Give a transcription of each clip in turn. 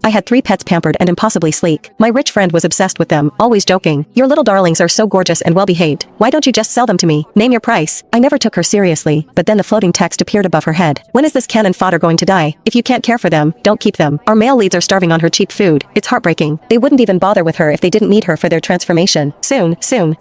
I had 3 pets pampered and impossibly sleek. My rich friend was obsessed with them, always joking. Your little darlings are so gorgeous and well-behaved. Why don't you just sell them to me? Name your price. I never took her seriously, but then the floating text appeared above her head. When is this cannon fodder going to die? If you can't care for them, don't keep them. Our male leads are starving on her cheap food. It's heartbreaking. They wouldn't even bother with her if they didn't need her for their transformation. Soon.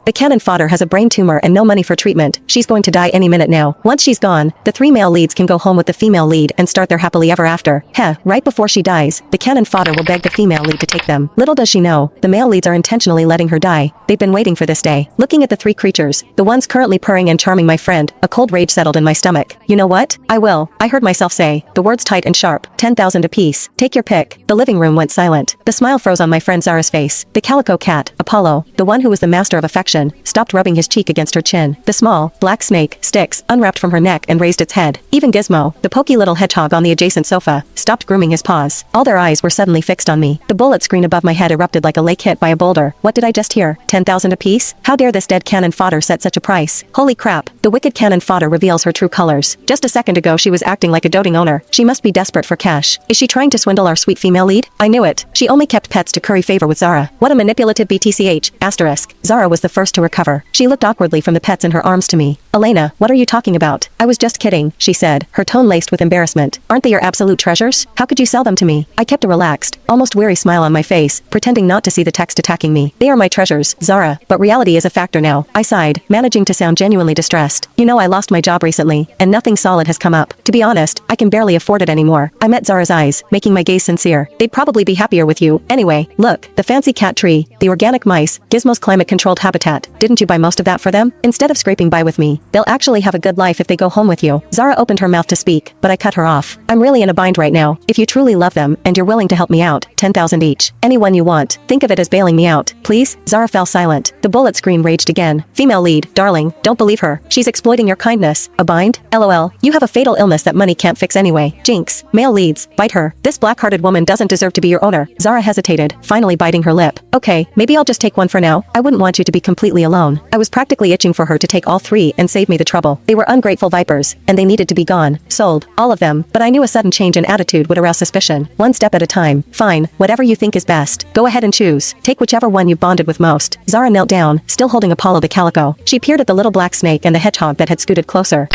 The cannon fodder has a brain tumor and no money for treatment. She's going to die any minute now. Once she's gone, the 3 male leads can go home with the female lead and start their happily ever after. Right before she dies, the cannon fodder will beg the female lead to take them. Little does she know, the male leads are intentionally letting her die. They've been waiting for this day. Looking at the 3 creatures, the ones currently purring and charming my friend, a cold rage settled in my stomach. You know what? I will. I heard myself say, the words tight and sharp. 10,000 apiece. Take your pick. The living room went silent. The smile froze on my friend Zara's face. The calico cat, Apollo, the one who was the master of affection, stopped rubbing his cheek against her chin. The small, black snake, Styx, unwrapped from her neck and raised its head. Even Gizmo, the pokey little hedgehog on the adjacent sofa, stopped grooming his paws. All their eyes were suddenly fixed on me. The bullet screen above my head erupted like a lake hit by a boulder. What did I just hear? 10,000 apiece? How dare this dead cannon fodder set such a price? Holy crap, the wicked cannon fodder reveals her true colors. Just a second ago she was acting like a doting owner. She must be desperate for cash. Is she trying to swindle our sweet female lead? I knew it. She only kept pets to curry favor with Zara. What a manipulative BTCH. Asterisk. Zara was the first to recover. She looked awkwardly from the pets in her arms to me. Elena, what are you talking about? I was just kidding, she said, her tone laced with embarrassment. Aren't they your absolute treasures? How could you sell them to me? I kept a relaxed, almost weary smile on my face, pretending not to see the text attacking me. They are my treasures, Zara, but reality is a factor now. I sighed, managing to sound genuinely distressed. You know, I lost my job recently, and nothing solid has come up. To be honest, I can barely afford it anymore. I met Zara's eyes, making my gaze sincere. They'd probably be happier with you. Anyway, look, the fancy cat tree, the organic mice, Gizmo's climate-controlled habitat. Didn't you buy most of that for them? Instead of scraping by with me, they'll actually have a good life if they go home with you. Zara opened her mouth to speak, but I cut her off. I'm really in a bind right now. If you truly love them, and you're willing to help me out, 10,000 each. Anyone you want. Think of it as bailing me out. Please? Zara fell silent. The bullet screen raged again. Female lead, darling, don't believe her. She's exploiting your kindness. A bind? LOL. You have a fatal illness that money can't fix anyway. Jinx. Male leads, bite her. This black-hearted woman doesn't deserve to be your owner. Zara hesitated, finally biting her lip. Okay, maybe I'll just take one for now. I wouldn't want you to be completely alone. I was practically itching for her to take all 3 and save me the trouble. They were ungrateful vipers, and they needed to be gone. Sold. All of them. But I knew a sudden change in attitude would arouse suspicion. One step at a time. Fine. Whatever you think is best. Go ahead and choose. Take whichever one you bonded with most. Zara knelt down, still holding Apollo the calico. She peered at the little black snake and the hedgehog that had scooted closer.